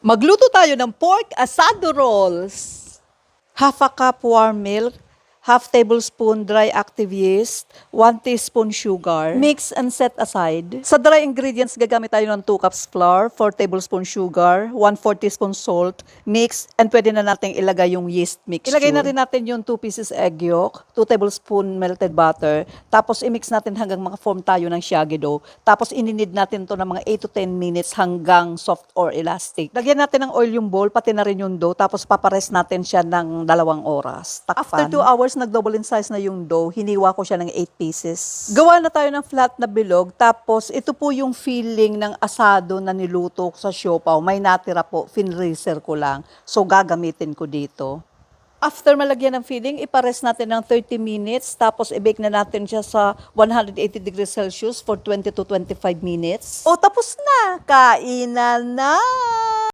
Magluto tayo ng pork asado rolls. Half a cup warm milk, half tablespoon dry active yeast, 1 teaspoon sugar. Mix and set aside. Sa dry ingredients, gagamit tayo ng 2 cups flour, 4 tablespoon sugar, 1/4 teaspoon salt, mix, and pwede na natin ilagay yung yeast mixture. Ilagay na rin natin yung 2 pieces egg yolk, 2 tablespoon melted butter, tapos i-mix natin hanggang maka-form tayo ng shaggy dough. Tapos ininid natin to ng mga 8 to 10 minutes hanggang soft or elastic. Lagyan natin ng oil yung bowl, pati na rin yung dough, tapos papares natin siya ng 2 oras. Takpan. After 2 hours, nag-double in size na yung dough, hiniwa ko siya ng 8 pieces. Gawa na tayo ng flat na bilog, tapos ito po yung feeling ng asado na niluto ko sa siopaw. May natira po, finreezer ko lang. So gagamitin ko dito. After malagyan ng filling, ipares natin ng 30 minutes, tapos i-bake na natin siya sa 180 degrees Celsius for 20 to 25 minutes. O tapos na, kainan na!